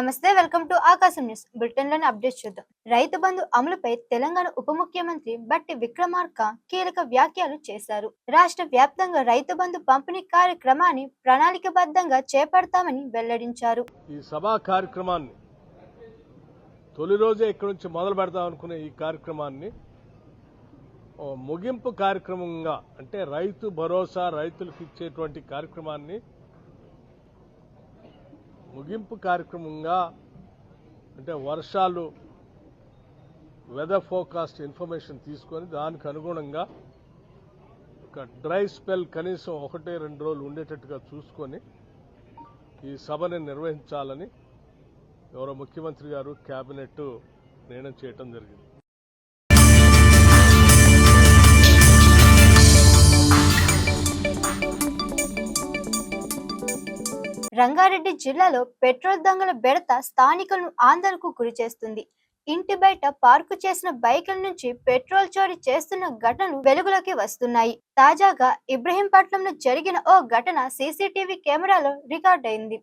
నమస్తే, welcome to ఆకాశం news. బులెటిన్లోని update చూద్దాం. రైతు బంధు అమలుపై తెలంగాణ ఉప ముఖ్యమంత్రి బట్టి విక్రమార్క కీలక వ్యాఖ్యలు చేశారు. రాష్ట్ర వ్యాప్తంగా రైతు బంధు పంపిణీ కార్యక్రమాన్ని ప్రణాళికబద్ధంగా చేపడతామని వెల్లడించారు. ఈ సభా కార్యక్రమాన్ని తొలి రోజే ఇక్కడి నుంచి మొదలు పెడదాం అనుకునే ఈ కార్యక్రమాన్ని ముగింపు కార్యక్రమంగా, అంటే రైతు భరోసా రైతులకు ఇచ్చేటువంటి కార్యక్రమాన్ని ముగింపు కార్యక్రమంగా, అంటే వర్షాలు వెదర్ ఫోర్కాస్ట్ ఇన్ఫర్మేషన్ తీసుకొని దానికి అనుగుణంగా ఒక డ్రై స్పెల్ కనీసం 1-2 రోజులు ఉండేటట్టుగా చూసుకొని ఈ సభని నిర్వహించాలని గౌరవ ముఖ్యమంత్రి గారు కేబినెట్ నిర్ణయం చేయడం జరిగింది. రంగారెడ్డి జిల్లాలో పెట్రోల్ దొంగల బెడత స్థానికులను ఆందోళనకు గురి చేస్తుంది. ఇంటి బయట పార్కు చేసిన బైకుల నుంచి పెట్రోల్ చోరీ చేస్తున్న ఘటనలు వెలుగులోకి వస్తున్నాయి. తాజాగా ఇబ్రహీంపట్నంలో జరిగిన ఓ ఘటన సీసీటీవీ కెమెరాలో రికార్డ్ అయింది.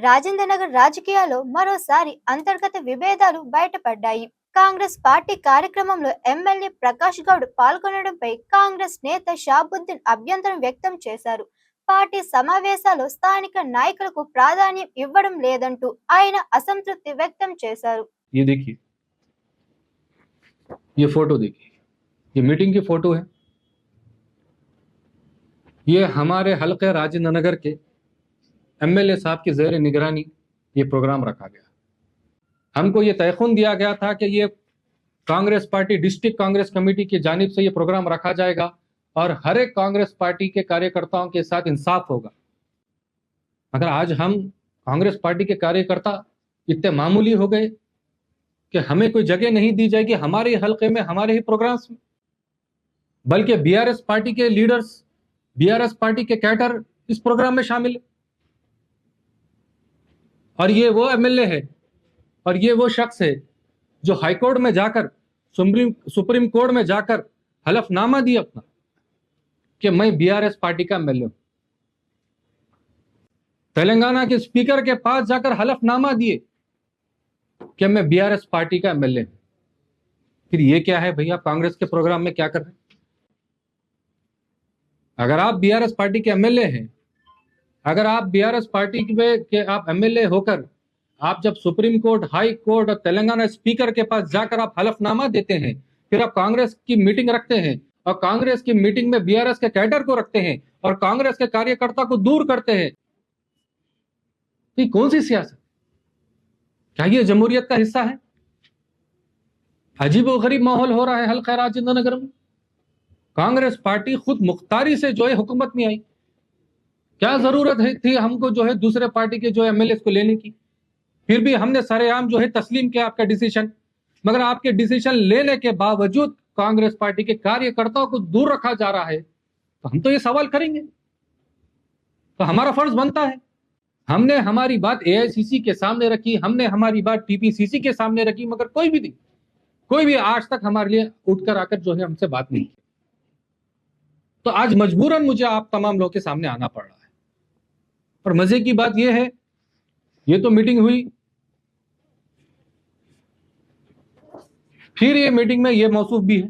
రాజేంద్ర నగర్ రాజకీయాల్లో మరోసారి అంతర్గత విభేదాలు బయటపడ్డాయి. కాంగ్రెస్ పార్టీ కార్యక్రమంలో ఎమ్మెల్యే ప్రకాష్ గౌడ్ పాల్గొనడంపై కాంగ్రెస్ నేత షాబుద్దీన్ అభ్యంతరం వ్యక్తం చేశారు. పార్టీ సమావేశాల్లో స్థానిక నాయకులకు ప్రాధాన్యం ఇవ్వడం లేదంటూ ఆయన అసంతృప్తి వ్యక్తం చేశారు. ये देखिए, ये फोटो देखिए, ये मीटिंग की फोटो है। ये हमारे हल्के राजेंद्र नगर के एमएलए साहब की ज़ेर निगरानी ये प्रोग्राम रखा गया। हमको ये तयखुन दिया गया था कि ये Congress party district Congress committee की जानिब से ये प्रोग्राम रखा जाएगा और हर एक कांग्रेस पार्टी के कार्यकर्ताओं के साथ इंसाफ होगा। अगर आज हम कांग्रेस पार्टी के कार्यकर्ता इतने मामूली हो गए कि हमें कोई जगह नहीं दी जाएगी हमारे हल्के में, हमारे ही प्रोग्राम्स में, बल्कि बीआरएस पार्टी के लीडर्स, बीआरएस पार्टी के कैडर इस प्रोग्राम में शामिल है। और ये वो एमएलए है और ये वो शख्स है जो हाईकोर्ट में जाकर सुप्रीम कोर्ट में जाकर हलफनामा दिया अपना कि मैं बीआरएस पार्टी का एमएलए हूं। तेलंगाना के स्पीकर के पास जाकर हलफनामा दिए कि मैं बीआरएस पार्टी का एमएलए हूं। फिर ये क्या है भैया, कांग्रेस के प्रोग्राम में क्या कर रहे हैं? अगर आप बीआरएस पार्टी के एमएलए हैं, अगर आप बीआरएस पार्टी के आप एमएलए होकर आप जब सुप्रीम कोर्ट, हाई कोर्ट और तेलंगाना स्पीकर के पास जाकर आप हलफनामा देते हैं, फिर आप कांग्रेस की मीटिंग रखते हैं और कांग्रेस की मीटिंग में बीआरएस के कैडर को रखते हैं और कांग्रेस के कार्यकर्ता को दूर करते हैं, ये कौन सी सियासत? क्या ये जमहूरियत का हिस्सा है? अजीबोगरीब माहौल हो रहा है हल्का राजेंद्र नगर में। कांग्रेस पार्टी खुद मुख्तारी से जो है हुकूमत में आई, क्या जरूरत थी हमको जो है दूसरे पार्टी के जो एमएलए को लेने की? फिर भी हमने सरेआम जो है तस्लीम किया आपका डिसीजन, मगर आपके डिसीजन लेने के बावजूद कांग्रेस पार्टी के कार्यकर्ताओं को दूर रखा जा रहा है, तो हम तो ये सवाल करेंगे। तो हमारा फर्ज बनता है, हमने हमारी बात एआईसीसी के सामने रखी, हमने हमारी बात टीपीसीसी के सामने रखी, मगर कोई भी आज तक हमारे लिए उठकर आकर जो है हमसे बात नहीं की। तो आज मजबूरन मुझे आप तमाम लोगों के सामने आना पड़ रहा है। और मजे की बात यह है, ये तो मीटिंग हुई, फिर ये मीटिंग में ये मौसूफ भी है,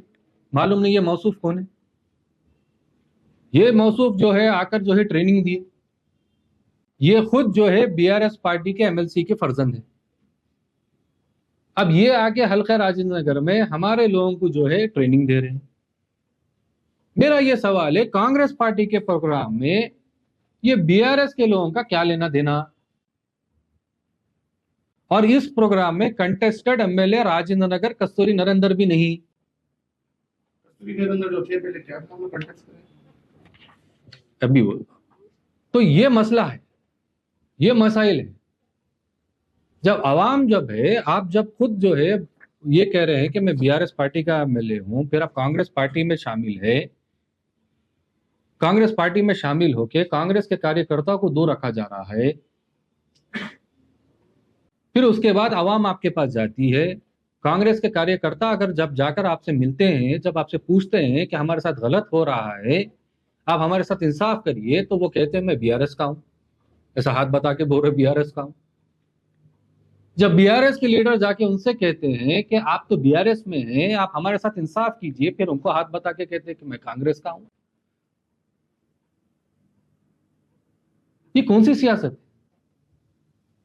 मालूम नहीं ये मौसूफ कौन है। ये मौसूफ जो है आकर जो है ट्रेनिंग दिए, ये खुद जो है बीआरएस पार्टी के एमएलसी के फर्जंद है। अब ये आके हल्का राजेंद्र नगर में हमारे लोगों को जो है ट्रेनिंग दे रहे हैं। मेरा ये सवाल है, कांग्रेस पार्टी के प्रोग्राम में ये बीआरएस के लोगों का क्या लेना देना? और इस प्रोग्राम में कंटेस्टेड एमएलए राजेंद्र नगर कस्तूरी नरेंद्र भी नहीं। कस्तूरी नरेंद्र जो थे पहले क्या काम में कंटेस्ट करें अभी वो, तो ये मसला है, ये मसाइल है। जब आवाम जब है, आप जब खुद जो है ये कह रहे हैं कि मैं बीआरएस पार्टी का एमएलए हूं, फिर आप कांग्रेस पार्टी में शामिल है, कांग्रेस पार्टी में शामिल होकर कांग्रेस के कार्यकर्ताओं को दूर रखा जा रहा है। फिर उसके बाद आवाम आपके पास जाती है, कांग्रेस के कार्यकर्ता अगर जब जाकर आपसे मिलते हैं, जब आपसे पूछते हैं कि हमारे साथ गलत हो रहा है, आप हमारे साथ इंसाफ करिए, तो वो कहते हैं मैं बीआरएस का हूं, ऐसा हाथ बता के बोल रहे बीआरएस का हूं। जब बीआरएस के लीडर जाके उनसे कहते हैं कि आप तो बीआरएस में हैं, आप हमारे साथ इंसाफ कीजिए, फिर उनको हाथ बता के कहते हैं कि मैं कांग्रेस का हूं। ये कौन सी सियासत है?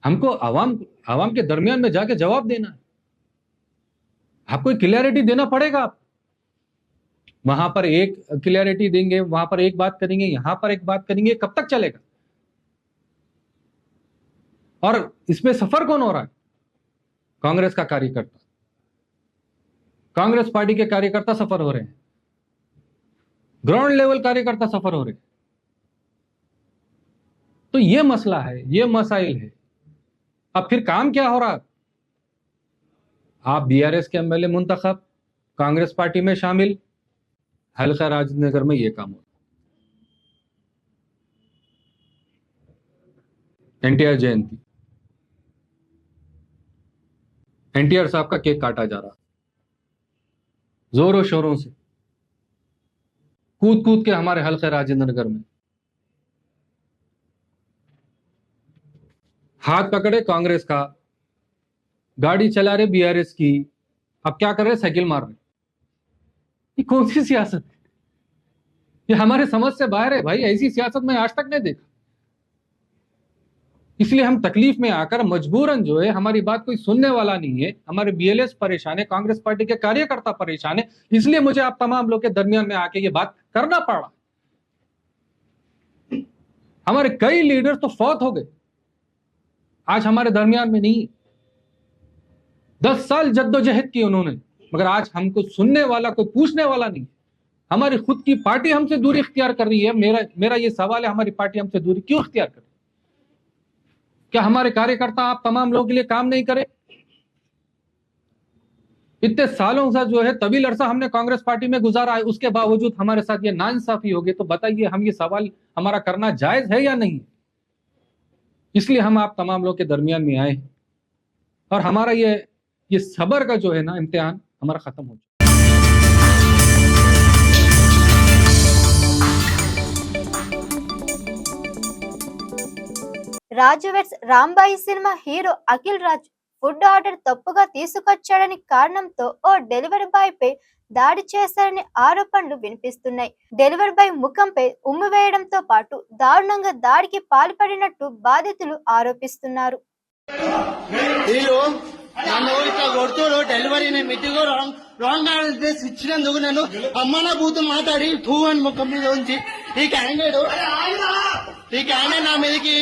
हमको आवाम के दरमियान में जाके जवाब देना है, आपको क्लियरिटी देना पड़ेगा। आप वहां पर एक क्लियरिटी देंगे, वहां पर एक बात करेंगे, यहां पर एक बात करेंगे, कब तक चलेगा? और इसमें सफर कौन हो रहा है? कांग्रेस का कार्यकर्ता, कांग्रेस पार्टी के कार्यकर्ता सफर हो रहे हैं, ग्राउंड लेवल कार्यकर्ता सफर हो रहे हैं। तो ये मसला है, ये मसाइल है। अब फिर काम क्या हो रहा है? आप बीआरएस के एमएलए मुंतखब, कांग्रेस पार्टी में शामिल, हल्का राजेंद्र नगर में ये काम हो रहा। एनटीआर जयंती, एनटीआर साहब का केक काटा जा रहा, जोरों शोरों से कूद कूद के हमारे हल्के राजेंद्र नगर में। हाथ पकड़े कांग्रेस का, गाड़ी चला रहे बीआरएस की, अब क्या कर रहे, साइकिल मार रहे। ये कौन सी सियासत है? ये हमारे समझ से बाहर है भाई। ऐसी सियासत मैं आज तक नहीं देखा। इसलिए हम तकलीफ में आकर मजबूरन जो है, हमारी बात कोई सुनने वाला नहीं है, हमारे बीएलएस परेशान है, कांग्रेस पार्टी के कार्यकर्ता परेशान है, इसलिए मुझे आप तमाम लोग के दरमियान में आके ये बात करना पड़ा। हमारे कई लीडर तो फौत हो गए, आज हमारे दरमियान में नहीं। 10 साल जद्दोजहद की उन्होंने, मगर आज हमको सुनने वाला, कोई पूछने वाला नहीं। हमारी खुद की पार्टी हमसे दूरी इख्तियार कर रही है। मेरा ये सवाल है, हमारी पार्टी हमसे दूरी क्यों इख्तियार कर रही है? क्या हमारे कार्यकर्ता आप तमाम लोगों के लिए काम नहीं करे? इतने सालों से जो है तवील अरसा हमने कांग्रेस पार्टी में गुजारा है, उसके बावजूद हमारे साथ ये नाइंसाफी होगी। तो बताइए, हम ये सवाल हमारा करना जायज है या नहीं? इसलिए हम आप तमाम लोग के दरमियान में आए हैं और हमारा ये सब्र का जो है ना इम्तिहान हमारा खत्म हो चुका। Raju weds Rambai cinema hero Akhil Raj food order తప్పుగా తీసుకొచ్చాడని కారణంతో ఓ డెలివరీ బాయ్ పై దాడి చేశారని ఆరోపణలు వినిపిస్తున్నాయి. డెలివరీ బాయ్ ముఖంపై ఉమ్మి వేయడంతో పాటు దారుణంగా దాడికి పాల్పడినట్టు బాధితులు ఆరోపిస్తున్నారు. నన్ను ఇట్లా కొడుతుడు డెలివరీ మీటింగ్ రాంగ్ అడ్రస్ ఇచ్చినందుకు నన్ను అమ్మన బూతు మాట్లాడి టూ అని ముఖం మీద ఉంచి ఈ క్యాండిడేట్ నా మీదకి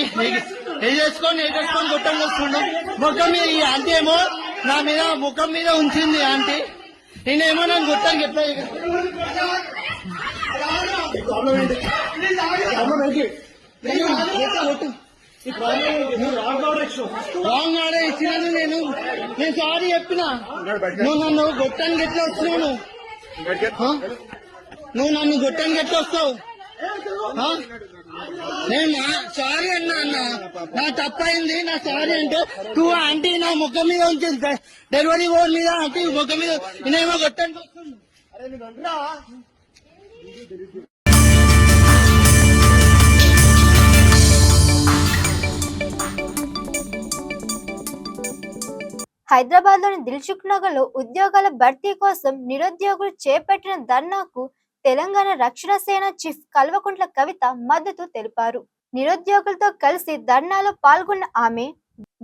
వేసేసుకొని కొట్టం వస్తుండు. ముఖం మీద ఈ ఆంటీ ఏమో నా మీద ముఖం మీద ఉంచింది ఆంటీ. నేనేమో నన్ను కొట్టాను ఎట్లా రాంగ్ ఆర్డర్ ఇచ్చినాను. నేను సారీ చెప్పినా. నువ్వు నన్ను గొట్టానికి ఎట్లా వస్తున్నావు? నువ్వు నన్ను గొట్టానికి ఎట్లా వస్తావు? నేను సారీ అన్నా నా తప్పైంది, నా సారీ అంటే నువ్వు ఆంటీ నా ముఖం మీద ఉంచింది డెలివరీ బోర్డు మీద ఆంటీ ముఖం మీద నేనేమో గొట్టానికి వస్తుంది. హైదరాబాద్ లోని దిల్సుఖ్ నగర్ లో ఉద్యోగాల భర్తీ కోసం నిరుద్యోగులు చేపట్టిన ధర్నాకు తెలంగాణ రక్షణ సేన చీఫ్ కల్వకుంట్ల కవిత మద్దతు తెలిపారు. నిరుద్యోగులతో కలిసి ధర్నాలో పాల్గొన్న ఆమె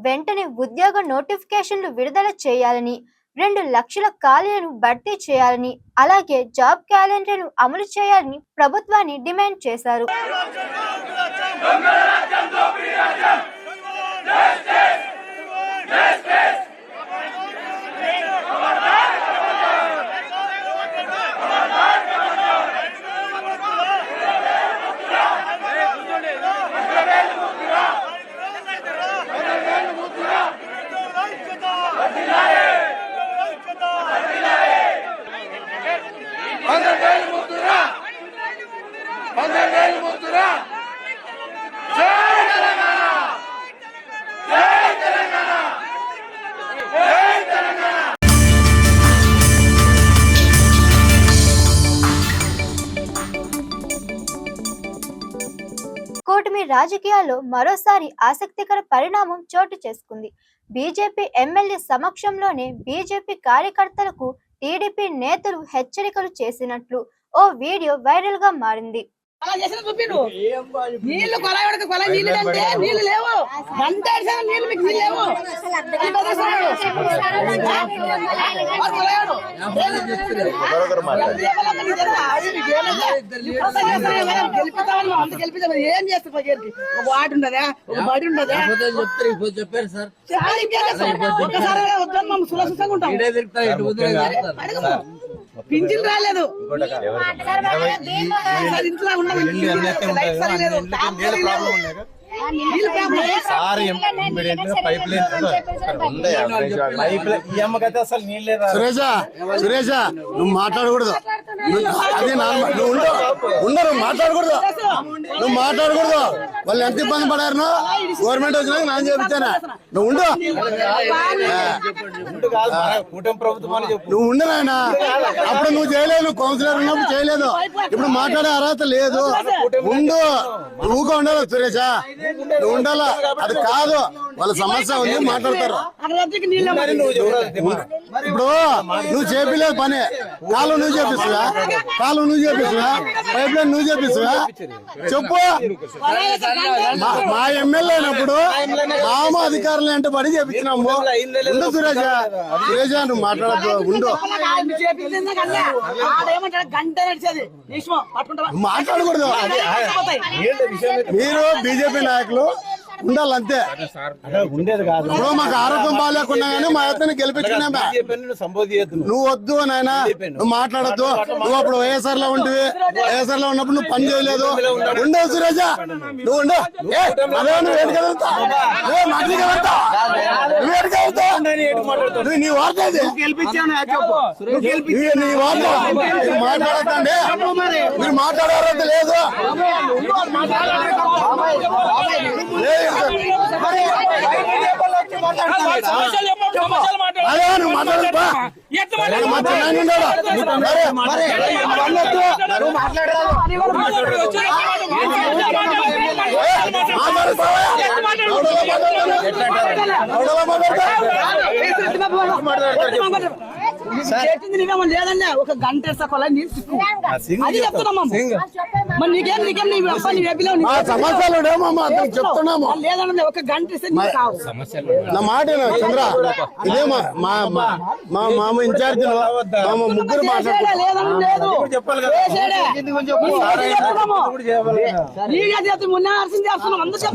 వెంటనే ఉద్యోగ నోటిఫికేషన్లు విడుదల చేయాలని, 2 లక్షల ఖాళీలను భర్తీ చేయాలని, అలాగే జాబ్ క్యాలెండర్ను అమలు చేయాలని ప్రభుత్వాన్ని డిమాండ్ చేశారు. కూటమి రాజకీయాల్లో మరోసారి ఆసక్తికర పరిణామం చోటు చేసుకుంది. బీజేపీ ఎమ్మెల్యే సమక్షంలోనే బీజేపీ కార్యకర్తలకు టీడీపీ నేతలు హెచ్చరికలు చేసినట్లు ఓ వీడియో వైరల్ గా మారింది. నీళ్లు కొల నీళ్ళు అంటే నీళ్లు లేవు, గంట నీళ్లు మీకు లేవు. ఏం చేస్తా వాటి ఉండదా, ఒక బడి ఉండదా? చెప్పారు సార్, ఒకసారి వద్దాం మమ్మల్ని సులసంగా ఉంటాం. పింఛన్ రాలేదు, ఇంట్లో ఉన్నది సురేష నువ్వు మాట్లాడకూడదు, అదే నువ్వు మాట్లాడకూడదు, నువ్వు మాట్లాడకూడదు. వాళ్ళు ఎంత ఇబ్బంది పడారు, గవర్నమెంట్ వచ్చినాక నేను చెప్తాను. నువ్వు ఉండు, నువ్వు ఉండు నాయన. అప్పుడు నువ్వు చేయలేదు, నువ్వు కౌన్సిలర్ ఉన్నప్పుడు చేయలేదు, ఇప్పుడు మాట్లాడే అర్హత లేదు. ఉండు, ఊగా ఉండాలి సురేష. నువ్వు ఉండాలా అది కాదు వాళ్ళ సమస్య ఉంది మాట్లాడతారు అక్కడ నీళ్ళు ఇప్పుడు నువ్వు చేపిలేదు పని కాలు నువ్వు చేపిస్తువా పైప్ లైన్ నువ్వు చేపిస్తువా చెప్పు మా ఎమ్మెల్యే అయినప్పుడు మామ అధికారులు అంటే పడి చేపించినాము ఉండు సురేష నువ్వు మాట్లాడద్దు ఉండు గంట నడిచేది మాట్లాడకూడదు మీరు బీజేపీ నాయకులు ఉండాలంతే ఉండేది కాదు. ఇప్పుడు మాకు ఆరోగ్యం బాగాలేకున్నా గానీ మా అతన్ని గెలిపించుకున్నామే నువ్వు వద్దు నాయన నువ్వు మాట్లాడద్దు నువ్వు అప్పుడు వైఎస్ఆర్ లో ఉంటివి వైఎస్ఆర్ లో ఉన్నప్పుడు నువ్వు పని చేయలేదు ఉండవు సురేష నువ్వు ఉండు అదే నువ్వు ఏడుకెళ్తా నువ్వు మాట్లాడగలుగుతా నువ్వు ఏడుకెళ్తా నువ్వు నీ వార్త నీ వార్త మీరు మాట్లాడకండి మీరు మాట్లాడే లేదు అదే నువ్వు మాట్లాడదు లేదన్నా ఒక గంట అది చెప్తున్నాము మరి నీకేం సమస్యలు చెప్తున్నాము లేదన్నా ఒక గంట ఇస్తే నా మాట చంద్ర ఇదే మా మామ ఇన్ఛార్జ్ ముగ్గురు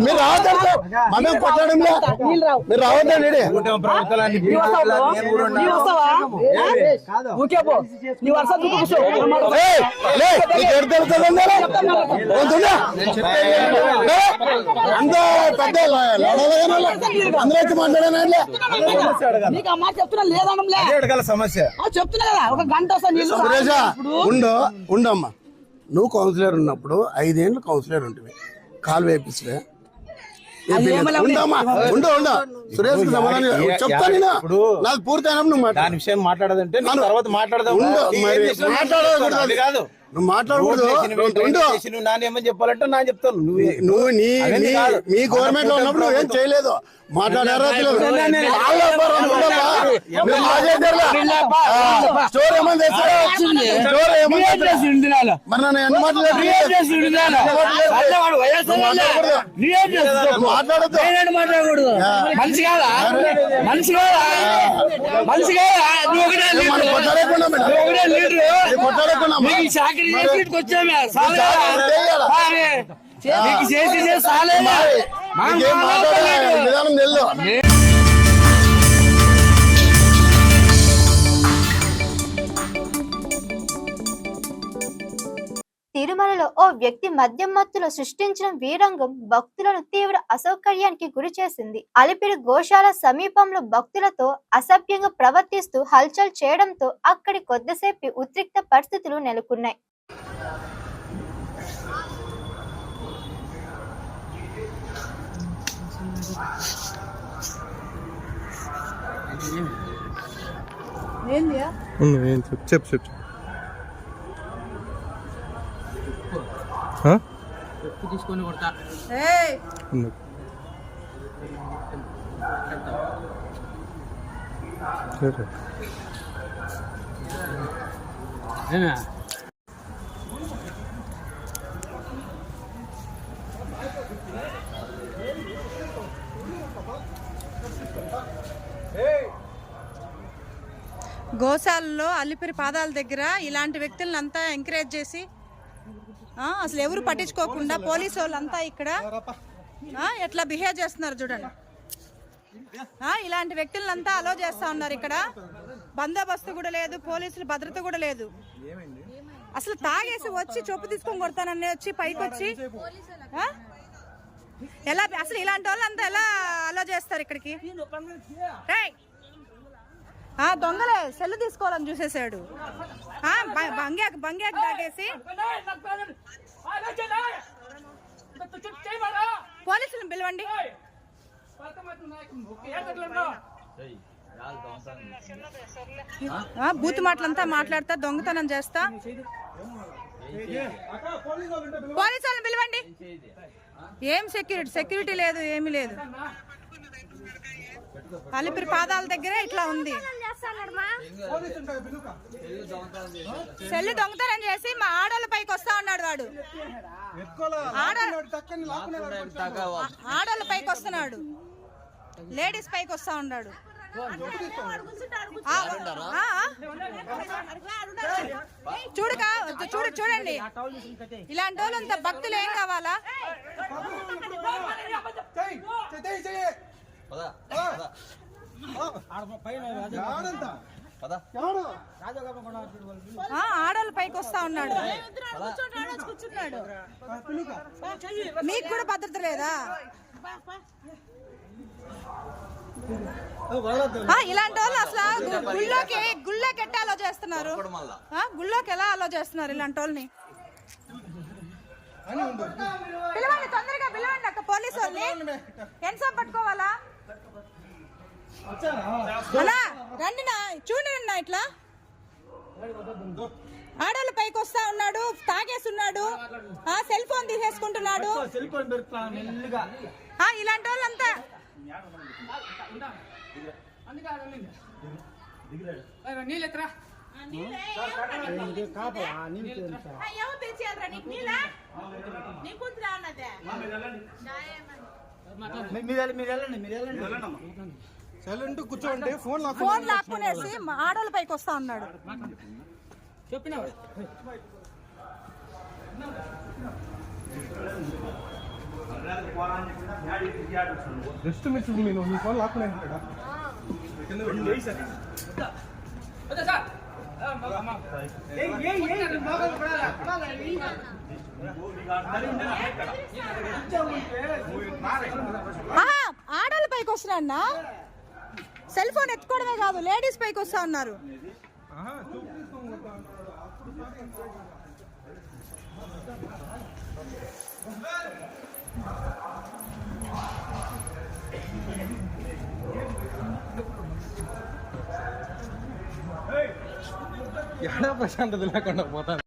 మీరు రావద్దు మనం కొట్టడంలో మీరు రావద్దండి అంత పెద్ద అందరూ వచ్చి మాట్లాడానండి నీకు అమ్మ చెప్తున్నా లేదన్నా సమస్య చెప్తున్నా కదా ఒక గంట సురేష ఉండమ్మా నువ్వు కౌన్సిలర్ ఉన్నప్పుడు 5 ఏళ్ళు కౌన్సిలర్ ఉంటుంది కాలు వేపిస్తే ఉండమ్మా ఉండు సురేష్ కి సమాధానం చెప్తా నేను నాకు పూర్తయినప్పుడు నువ్వు దాని విషయం మాట్లాడదంటే తర్వాత మాట్లాడదాం మాట్లాడకూడదు కాదు నువ్వు మాట్లాడకూడదు నానేమని చెప్పాలంటే నా చెప్తాను నువ్వు మీ గవర్నమెంట్ లో ఉన్నప్పుడు నువ్వేం చేయలేదు మాట్లాడారా స్టోర్ ఏమని మరి నన్ను ఎన్ని మాట్లాడకూడదు మనిషి కాదా విధానం తెలు తిరుమలలో ఓ వ్యక్తి మద్యం మత్తులో సృష్టించిన వీరంగం భక్తులను తీవ్ర అసౌకర్యానికి గురి చేసింది. అలిపిరి గోశాల సమీపంలో భక్తులతో అసభ్యంగా ప్రవర్తిస్తూ హల్చల్ చేయడంతో అక్కడి కొద్దిసేపు ఉద్రిక్త పరిస్థితులు నెలకొన్నాయి. చెప్పు తీసుకొని కొడతా గోశాలలో అల్లిపిరి పాదాల దగ్గర ఇలాంటి వ్యక్తులను అంతా ఎంకరేజ్ చేసి అసలు ఎవరు పట్టించుకోకుండా పోలీసు వాళ్ళంతా ఇక్కడ ఎట్లా బిహేవ్ చేస్తున్నారు చూడండి. ఇలాంటి వ్యక్తులంతా అలో చేస్తా ఉన్నారు. ఇక్కడ బందోబస్తు కూడా లేదు, పోలీసుల భద్రత కూడా లేదు. అసలు తాగేసి వచ్చి చొప్పు తీసుకొని కొడతానని వచ్చి పైకి వచ్చి ఎలా అసలు ఇలాంటి వాళ్ళంతా ఎలా అలో చేస్తారు ఇక్కడికి? దొంగలే సెల్లు తీసుకోవాలని చూసేసాడు. బంగ్యాక్ తాగేసి పోలీసులను పిలవండి. బూత్ మాటలంతా మాట్లాడతా, దొంగతనం చేస్తా. పోలీసులను పిలవండి. ఏం సెక్యూరిటీ లేదు, ఏమీ లేదు. అలిపిరి పాదాల దగ్గరే ఇట్లా ఉంది. సెల్లు దొంగతనం చేసి మా ఆడోళ్ళ పైకి వస్తా ఉన్నాడు వాడు. ఆడోళ్ళ పైకి వస్తున్నాడు, లేడీస్ పైకి వస్తా ఉన్నాడు. చూడండి, ఇలాంటి వాళ్ళంతా భక్తులు ఏం కావాలా? ఆడోళ్ళ పైకి వస్తా ఉన్నాడు. మీకు కూడా భద్రత లేదా? ఇలాంటి వాళ్ళు అసలు గుళ్ళోకి ఎట్లా అలో చేస్తున్నారు? గుళ్ళోకి ఎలా అలో చేస్తున్నారు ఇలాంటి వాళ్ళని? పిలవండి, తొందరగా పిలవండి అక్క పోలీసు వాళ్ళని. ఎంతసేపు పట్టుకోవాలా? రండి నా, చూడండి ఇట్లా ఆడోళ్ళ పైకి వస్తా ఉన్నాడు, తాగేస్తున్నాడు, సెల్ ఫోన్ తీసేసుకుంటున్నాడు. ఇలాంటి వాళ్ళంతా కూర్చోండి. ఫోన్ లాక్కునేసి ఆడోళ్ళ పైకి వస్తా ఉన్నాడు. జస్ట్ మిస్ నేను నీ ఫోన్ లాక్కునే ఆడోళ్ళ పైకి వస్తున్నా. సెల్ ఫోన్ ఎత్తుకోవడమే కాదు, లేడీస్ పైకి వస్తా ఉన్నారు. ఎక్కడ ప్రశాంతత లేకుండా పోతాను.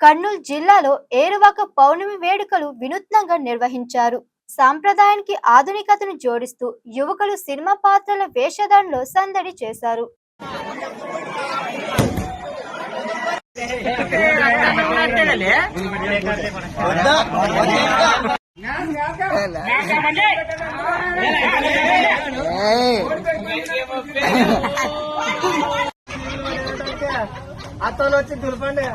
కర్నూలు జిల్లాలో ఏరువాక పౌర్ణమి వేడుకలు వినూత్నంగా నిర్వహించారు. సాంప్రదాయానికి ఆధునికతను జోడిస్తూ యువకులు సినిమా పాత్రల వేషధారణలో సందడి చేశారు. అతను వచ్చి దుర్పండి.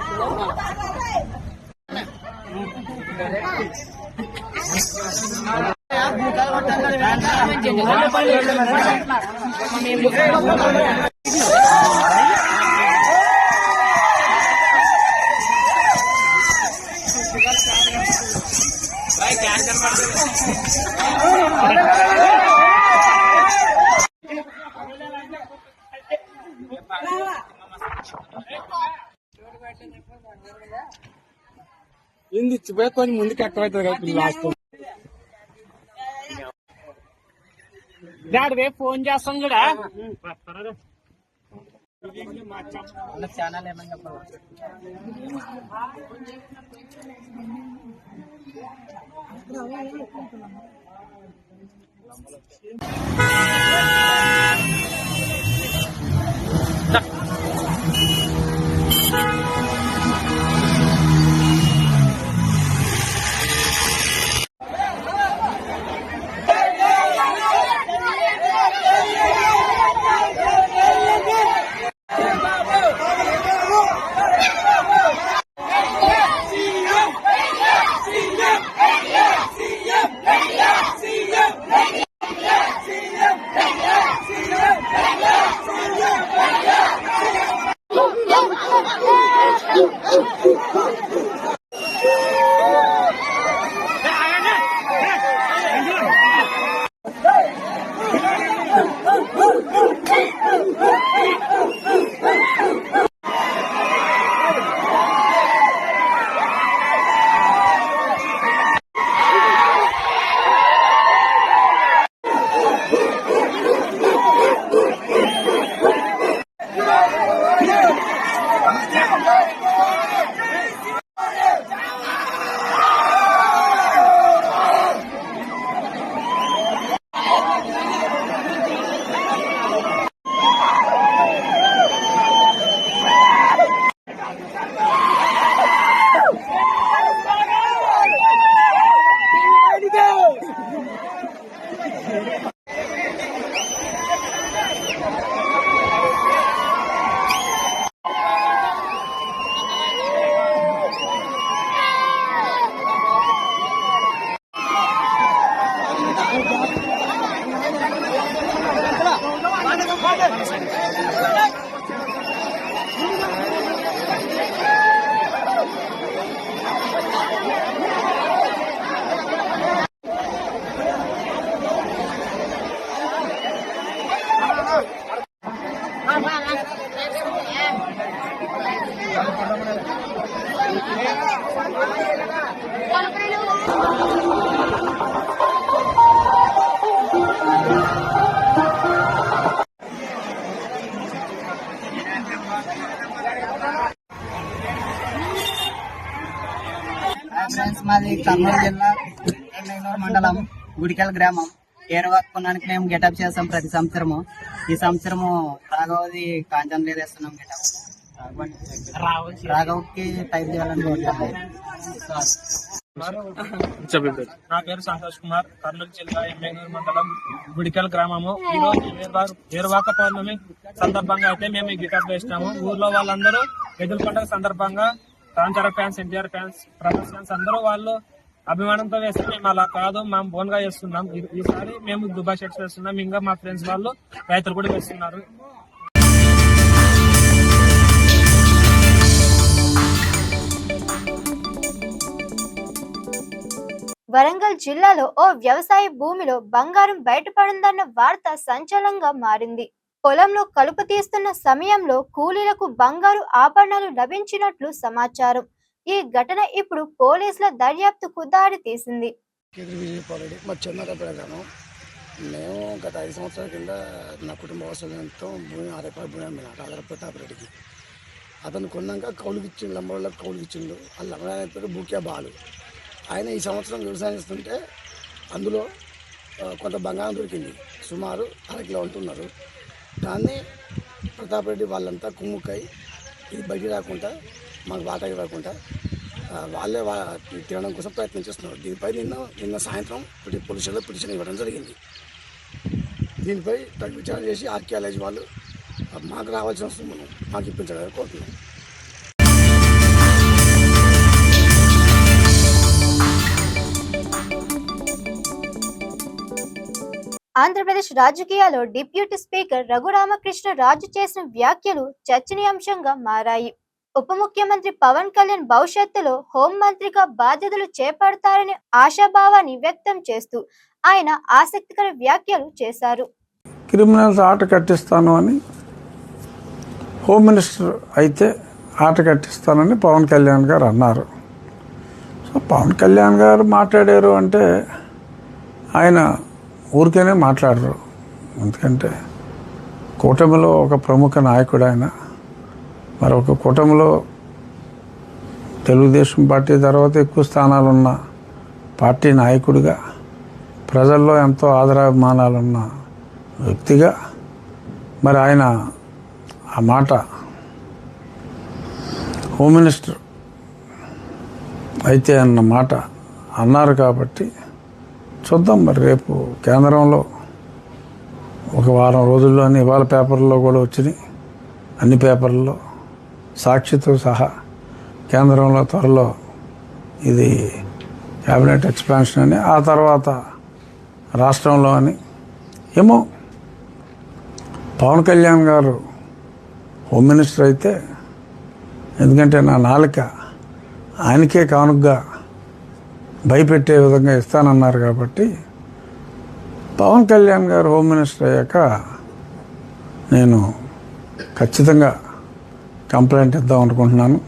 ఇంది ఇచ్చిపోయి ముందుకు ఎక్కువైతుంది కదా లాస్ట్. డాడీ రేపు ఫోన్ చేస్తాం కూడా. ఛానల్ ఏమని చెప్పాలి? ఫ్రెండ్స్, మాది కర్నూలు జిల్లా ఎమ్మెగనూరు మండలం గుడికెల్ గ్రామం. ఏరువాక పుణ్యానికి మేము గెటప్ చేస్తాం ప్రతి సంవత్సరము. ఈ సంవత్సరము రాఘవది కాంచన్ వేస్తున్నాం గెటప్. రాఘవ్కి టైప్ చేయాలని కోరుతున్నాం. నా పేరు సంతోష్ కుమార్, కర్నూలు జిల్లా ఎమ్మెగనూరు మండలం గుడికెల్ గ్రామము. ఈ రోజు ఏరువాక పౌర్ణమి సందర్భంగా అయితే మేము ఈ గెటప్ వేసినాము. ఊర్లో వాళ్ళందరూ ఎదురు పండుగ సందర్భంగా కాంచార fans, NTR fans, Prabhas fans అందరూ వాళ్ళు అభిమానంతో వేస్తే మేము అలా కాదు, మేము బోన్ గా చేస్తున్నాం. ఈసారి మేము దుబాయ్ షర్ట్స్ వేస్తున్నాం. ఇంకా మా ఫ్రెండ్స్ వాళ్ళు రైతులు కూడా వేస్తున్నారు. వరంగల్ జిల్లాలో ఓ వ్యవసాయ భూమిలో బంగారం బయటపడిందన్న వార్త సంచలనంగా మారింది. పొలంలో కలుపు తీస్తున్న సమయంలో కూలీలకు బంగారు ఆభరణాలు లభించినట్లు సమాచారం. ఈ ఘటన ఇప్పుడు పోలీసుల దర్యాప్తుకు దారి తీసింది. మా చిన్నప్పుడు మేము గత 5 సంవత్సరాల కింద నా కుటుంబ అవసరంతో భూమి 6 ఎకరాల భూమి అమ్మిన రాజా ప్రతాప్ రెడ్డికి. అతను కొన్నాక కౌలుకి ఇచ్చిండు, లంబోళ్ళకి కౌలుకి ఇచ్చిండు. ఆ లంబడ పేరు బూక్యా బాలు. ఆయన ఈ సంవత్సరం వ్యవసాయం చేస్తుంటే అందులో కొంత బంగారం దొరికింది. సుమారు 1/2 కిలో ఉంటున్నారు. దాన్ని ప్రతాప్ రెడ్డి వాళ్ళంతా కుమ్ముక్కై ఇది బయటికి రాకుండా, మాకు వాటాకి రాకుండా వాళ్ళే తినడం కోసం ప్రయత్నం చేస్తున్నారు. దీనిపై నిన్న సాయంత్రం పోలీసులో పిటిషన్ ఇవ్వడం జరిగింది. దీనిపై తగు విచారణ చేసి ఆర్కియాలజీ వాళ్ళు మాకు రావాల్సిన వస్తుంది మాకు ఇప్పించడానికి కోరుతున్నాం. ఆంధ్రప్రదేశ్ రాజకీయాల్లో డిప్యూటీ స్పీకర్ రఘురామకృష్ణ రాజు చేసిన వ్యాఖ్యలు చర్చనీయాంశంగా మారాయి. ఉప ముఖ్యమంత్రి పవన్ కళ్యాణ్ భవిష్యత్తులో హోంమంత్రిగా బాధ్యతలు చేపడతారని ఆశాభావాన్ని వ్యక్తం చేస్తూ ఆయన ఆసక్తికర వ్యాఖ్యలు చేశారు. క్రిమినల్స్ ఆట కట్టిస్తాను అని, హోమ్ మినిస్టర్ అయితే ఆట కట్టిస్తానని పవన్ కళ్యాణ్ గారు అన్నారు. సో పవన్ కళ్యాణ్ గారు మాట్లాడారు అంటే ఆయన ఊరికేనే మాట్లాడరు. ఎందుకంటే కూటమిలో ఒక ప్రముఖ నాయకుడు ఆయన. మరొక కూటమిలో తెలుగుదేశం పార్టీ తర్వాత ఎక్కువ స్థానాలున్న పార్టీ నాయకుడిగా, ప్రజల్లో ఎంతో ఆదరాభిమానాలున్న వ్యక్తిగా మరి ఆయన ఆ మాట హోమ్ మినిస్టర్ అయితే అన్న మాట అన్నారు. కాబట్టి చూద్దాం మరి రేపు కేంద్రంలో ఒక వారం రోజుల్లోనే ఇవాళ పేపర్లో కూడా వచ్చినాయి, అన్ని పేపర్లలో సాక్షితో సహా కేంద్రంలో త్వరలో ఇది క్యాబినెట్ ఎక్స్పాన్షన్ అని, ఆ తర్వాత రాష్ట్రంలో అని. ఏమో పవన్ కళ్యాణ్ గారు హోమ్ మినిస్టర్ అయితే, ఎందుకంటే నా నాలుక ఆయనకే కానుకగా భయపెట్టే విధంగా ఇస్తానన్నారు కాబట్టి పవన్ కళ్యాణ్ గారు హోమ్ మినిస్టర్ అయ్యాక నేను ఖచ్చితంగా కంప్లైంట్ ఇద్దాం అనుకుంటున్నాను.